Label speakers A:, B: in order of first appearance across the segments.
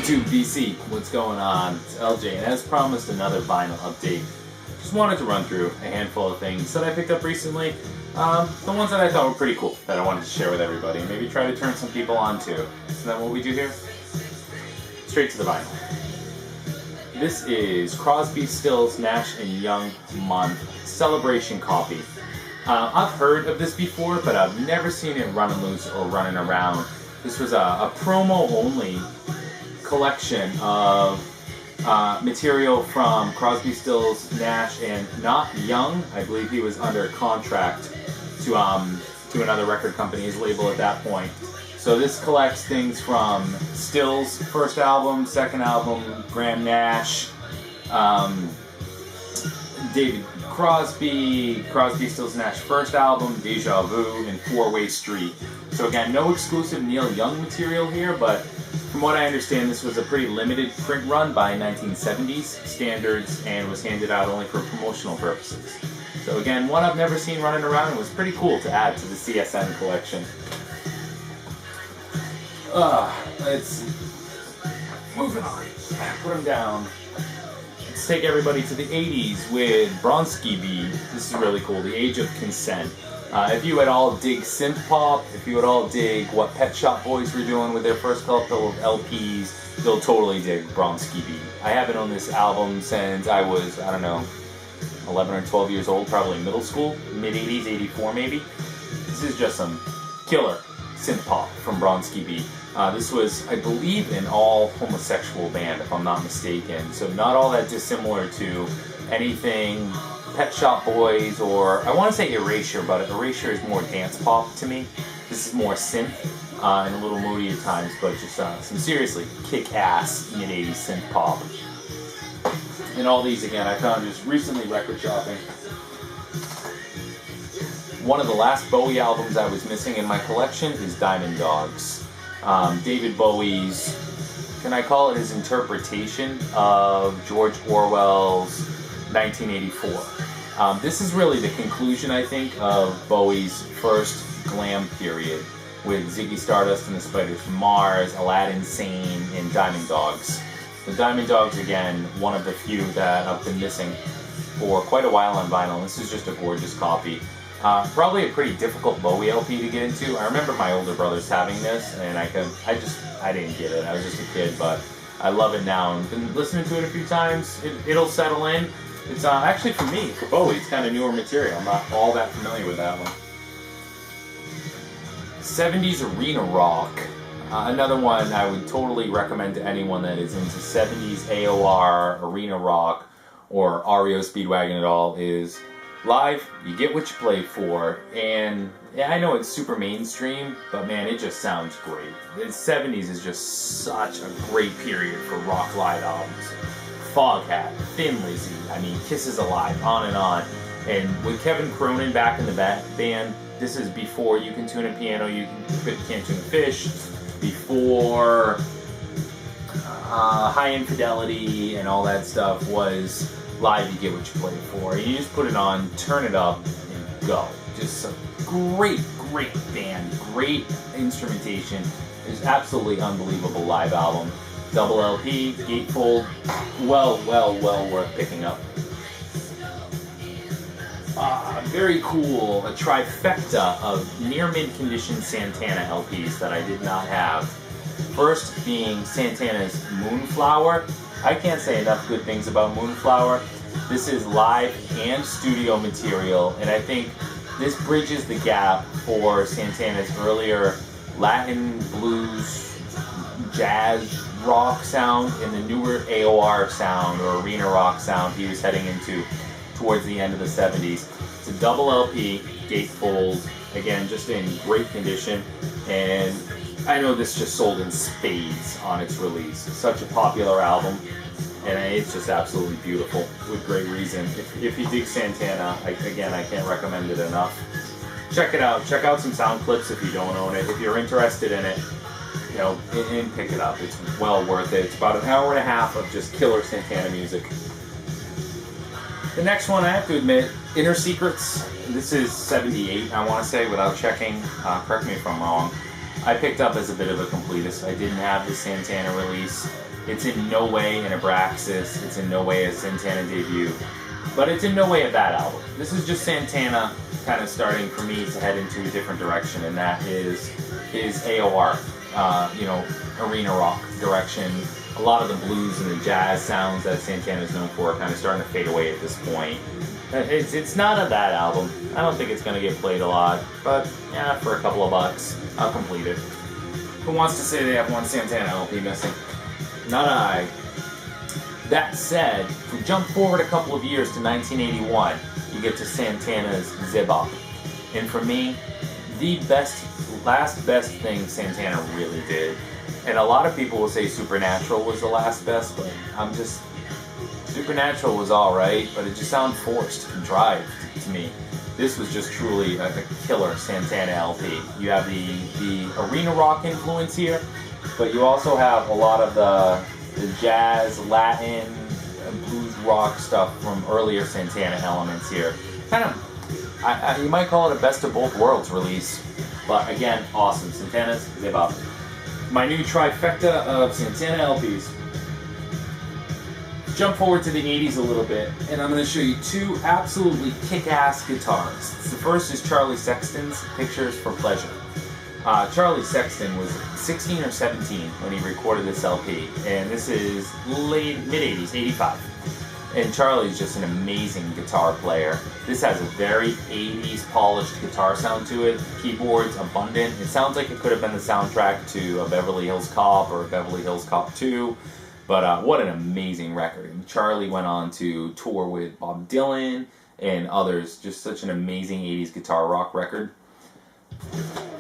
A: YouTube VC, what's going on? It's LJ, and as promised, another vinyl update. Just wanted to run through a handful of things that I picked up recently. The ones that I thought were pretty cool, that I wanted to share with everybody, and maybe try to turn some people on to. Isn't that what we do here? Straight to the vinyl. This is Crosby, Stills, Nash, and Young month celebration copy. I've heard of this before, but I've never seen it running loose or running around. This was a promo-only collection of material from Crosby, Stills, Nash, and not Young. I believe he was under contract to another record company, his label at that point. So this collects things from Stills' first album, second album, Graham Nash, David Crosby, Stills, Nash first album, Deja Vu, and Four-Way Street. So again, no exclusive Neil Young material here, but from what I understand, this was a pretty limited print run by 1970s standards and was handed out only for promotional purposes. So again, one I've never seen running around and was pretty cool to add to the CSN collection. Let's moving on. Put them down. Let's take everybody to the 80s with Bronski Beat. This is really cool. The Age of Consent. If you at all dig synth pop, if you at all dig what Pet Shop Boys were doing with their first couple of LPs, you'll totally dig Bronski Beat. I haven't owned this album since I was, I don't know, 11 or 12 years old, probably middle school, mid-80s, 84 maybe. This is just some killer synth pop from Bronski Beat. This was, I believe, an all homosexual band, if I'm not mistaken, so not all that dissimilar to anything Pet Shop Boys, or I want to say Erasure, but Erasure is more dance pop to me. This is more synth and a little moody at times, but just some seriously kick-ass mid-80s synth pop. And all these, again, I found just recently record shopping. One of the last Bowie albums I was missing in my collection is Diamond Dogs. David Bowie's, can I call it his interpretation of George Orwell's 1984. This is really the conclusion, I think, of Bowie's first glam period with Ziggy Stardust and the Spiders from Mars, Aladdin Sane, and Diamond Dogs. The Diamond Dogs, again, one of the few that I've been missing for quite a while on vinyl. This is just a gorgeous copy. Probably a pretty difficult Bowie LP to get into. I remember my older brothers having this, and I didn't get it. I was just a kid, but I love it now. And been listening to it a few times. It'll settle in. It's actually, for me, for Bowie, it's kind of newer material. I'm not all that familiar with that one. 70s arena rock. Another one I would totally recommend to anyone that is into 70s AOR, arena rock, or REO Speedwagon at all is live. You get what you play for. And yeah, I know it's super mainstream, but man, it just sounds great. The 70s is just such a great period for rock live albums. Foghat, Thin Lizzy, I mean, Kisses Alive, on and on. And with Kevin Cronin back in the band, this is before You Can Tune a Piano, You Can't Tune a Fish, before High Infidelity and all that stuff was live. You get what you play for. You just put it on, turn it up, and go. Just some great band, great instrumentation. It's absolutely unbelievable live album. Double LP, gatefold, well worth picking up. Very cool, a trifecta of near mid-condition Santana LPs that I did not have. First being Santana's Moonflower. I can't say enough good things about Moonflower. This is live and studio material, and I think this bridges the gap for Santana's earlier Latin, blues, jazz, rock sound and the newer AOR sound or arena rock sound he was heading into towards the end of the 70s. It's a double LP, gatefold, again, just in great condition, and I know this just sold in spades on its release. It's such a popular album, and it's just absolutely beautiful with great reason. If you dig Santana, I can't recommend it enough. Check it out. Check out some sound clips if you don't own it. If you're interested in it, you know, and pick it up. It's well worth it. It's about an hour and a half of just killer Santana music. The next one, I have to admit, Inner Secrets. This is 78, I want to say, without checking. Correct me if I'm wrong. I picked up as a bit of a completist. I didn't have the Santana release. It's in no way an Abraxas, it's in no way a Santana debut, but it's in no way a bad album. This is just Santana kind of starting for me to head into a different direction, and that is his AOR, arena rock direction. A lot of the blues and the jazz sounds that Santana is known for are kind of starting to fade away at this point. It's not a bad album. I don't think it's going to get played a lot, but yeah, for a couple of bucks, I'll complete it. Who wants to say they have one Santana LP missing? Not I. That said, if we jump forward a couple of years to 1981, you get to Santana's Zip Up. And for me, the last best thing Santana really did. And a lot of people will say Supernatural was the last best, but Supernatural was alright, but it just sounded forced, contrived to me. This was just truly a killer Santana LP. You have the arena rock influence here, but you also have a lot of the jazz, Latin, blues rock stuff from earlier Santana elements here. Kind of, you might call it a best of both worlds release, but again, awesome. Santana's Zip Up. My new trifecta of Santana LPs. Jump forward to the 80s a little bit, and I'm going to show you two absolutely kick-ass guitarists. The first is Charlie Sexton's Pictures for Pleasure. Charlie Sexton was 16 or 17 when he recorded this LP, and this is mid-80s, 85. And Charlie's just an amazing guitar player. This has a very 80s polished guitar sound to it. Keyboards abundant. It sounds like it could have been the soundtrack to a Beverly Hills Cop or a Beverly Hills Cop 2. But what an amazing record. And Charlie went on to tour with Bob Dylan and others. Just such an amazing 80s guitar rock record.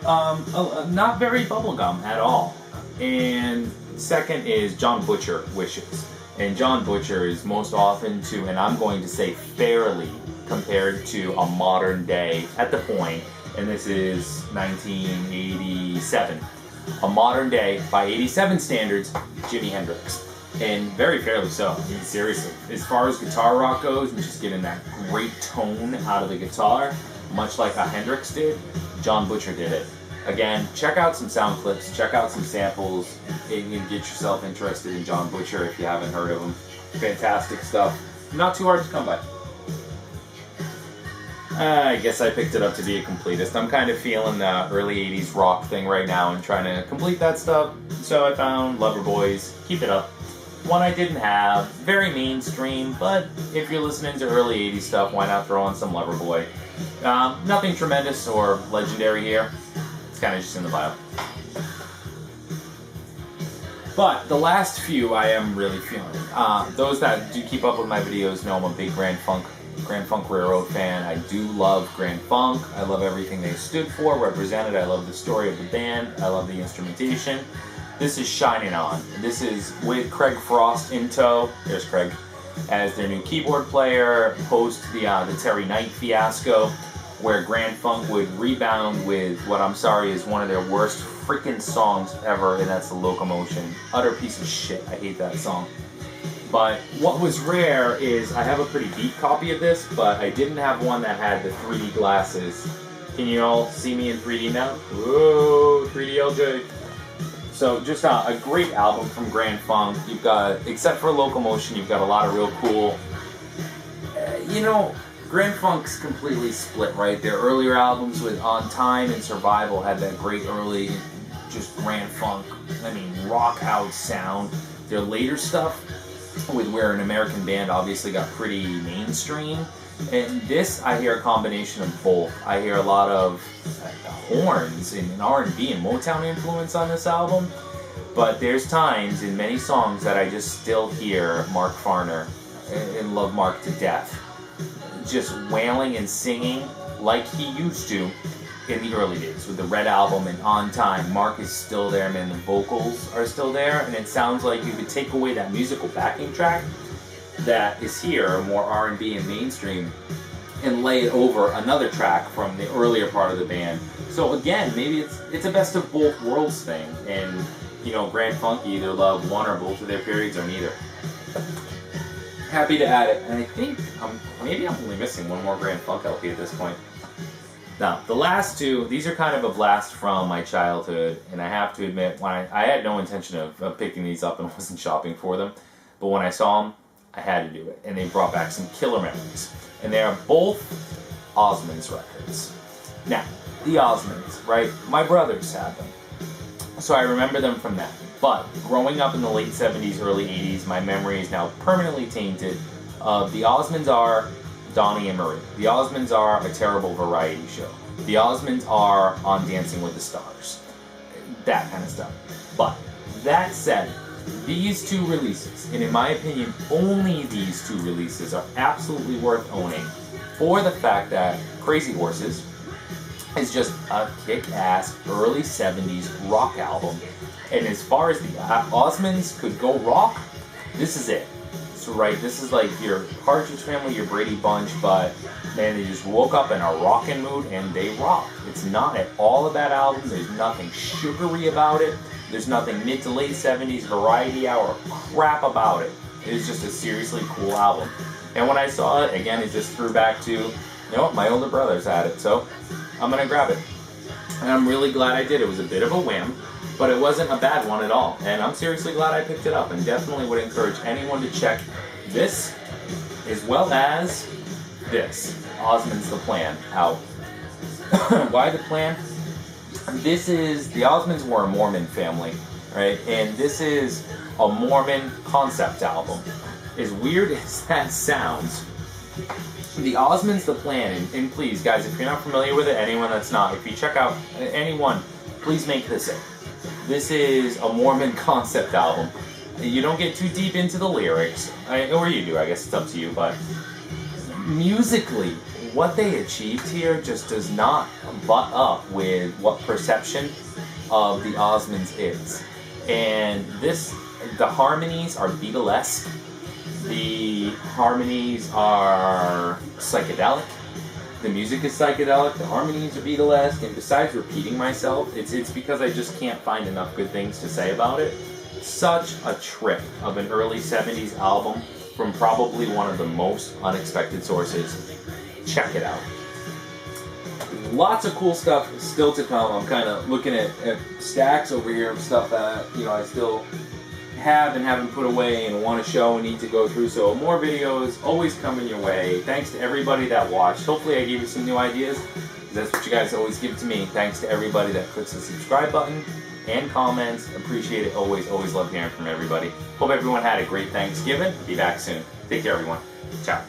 A: Not very bubblegum at all. And second is Jon Butcher, Wishes. And Jon Butcher is most often and I'm going to say fairly, compared to a modern day, at the point, and this is 1987, a modern day, by 87 standards, Jimi Hendrix. And very fairly so. I mean, seriously. As far as guitar rock goes, and just getting that great tone out of the guitar, much like a Hendrix did, Jon Butcher did it. Again, check out some sound clips, check out some samples, and get yourself interested in Jon Butcher if you haven't heard of him. Fantastic stuff. Not too hard to come by. I guess I picked it up to be a completist. I'm kind of feeling the early 80s rock thing right now and trying to complete that stuff. So I found Loverboys. Keep it up. One I didn't have. Very mainstream, but if you're listening to early 80s stuff, why not throw on some Loverboy? Nothing tremendous or legendary here. It's kind of just in the bio. But the last few I am really feeling. Those that do keep up with my videos know I'm a big Grand Funk Railroad fan. I do love Grand Funk. I love everything they stood for, represented. I love the story of the band. I love the instrumentation. This is Shining On. This is with Craig Frost in tow. There's Craig as their new keyboard player, post the Terry Knight fiasco, where Grand Funk would rebound with what I'm sorry is one of their worst freaking songs ever, and that's The Locomotion. Utter piece of shit. I hate that song. But what was rare is I have a pretty beat copy of this, but I didn't have one that had the 3D glasses. Can you all see me in 3D now? Whoa, 3D LJ. So just a great album from Grand Funk. You've got, except for Locomotion, you've got a lot of real cool, Grand Funk's completely split, right? Their earlier albums with On Time and Survival had that great early, just Grand Funk, rock out sound. Their later stuff, with We're an American Band, obviously got pretty mainstream. And this, I hear a combination of both. I hear a lot of horns and R&B and Motown influence on this album. But there's times in many songs that I just still hear Mark Farner and love Mark to death, just wailing and singing like he used to in the early days with the Red Album and On Time. Mark is still there, man. The vocals are still there, and it sounds like you could take away that musical backing track that is here, more R&B and mainstream, and lay it over another track from the earlier part of the band. So again, maybe it's a best of both worlds thing, and Grand Funk either love one or both of their periods or neither. Happy to add it, and I think maybe I'm only missing one more Grand Funk LP at this point. Now, the last two, these are kind of a blast from my childhood, and I have to admit, when I had no intention of picking these up and wasn't shopping for them, but when I saw them, I had to do it, and they brought back some killer memories. And they are both Osmonds records. Now, the Osmonds, right? My brothers had them, so I remember them from that. But growing up in the late 70s, early 80s, my memory is now permanently tainted of the Osmonds are Donnie and Marie. The Osmonds are a terrible variety show. The Osmonds are on Dancing with the Stars. That kind of stuff. But that said, these two releases, and in my opinion, only these two releases are absolutely worth owning for the fact that Crazy Horses is just a kick-ass early 70s rock album. And as far as the Osmonds could go rock, this is it. So right, this is like your Partridge Family, your Brady Bunch, but man, they just woke up in a rockin' mood and they rock. It's not at all a bad album. There's nothing sugary about it. There's nothing mid to late 70s variety hour crap about it. It is just a seriously cool album. And when I saw it, again, it just threw back to, you know what, my older brothers had it, so I'm gonna grab it. And I'm really glad I did. It was a bit of a whim, but it wasn't a bad one at all. And I'm seriously glad I picked it up, and definitely would encourage anyone to check this as well as this, Osmonds The Plan, out. Why The Plan? This is, the Osmonds were a Mormon family, right? And this is a Mormon concept album. As weird as that sounds, the Osmonds The Plan, and please guys, if you're not familiar with it, anyone that's not, if you check out anyone, please make this it. This is a Mormon concept album. You don't get too deep into the lyrics, or you do, I guess it's up to you, but musically, what they achieved here just does not butt up with what perception of the Osmonds is. And this, the harmonies are Beatlesque. The harmonies are psychedelic. The music is psychedelic. The harmonies are Beatlesque. And besides repeating myself, it's because I just can't find enough good things to say about it. Such a trip of an early 70s album from probably one of the most unexpected sources. Check it out. Lots of cool stuff still to come. I'm kind of looking at stacks over here of stuff that, you know, I still have and haven't put away and want to show and need to go through. So more videos always coming your way. Thanks to everybody that watched. Hopefully I gave you some new ideas. That's what you guys always give to me. Thanks to everybody that clicks the subscribe button and comments. Appreciate it. Always love hearing from everybody. Hope everyone had a great Thanksgiving. Be back soon. Take care, everyone. Ciao.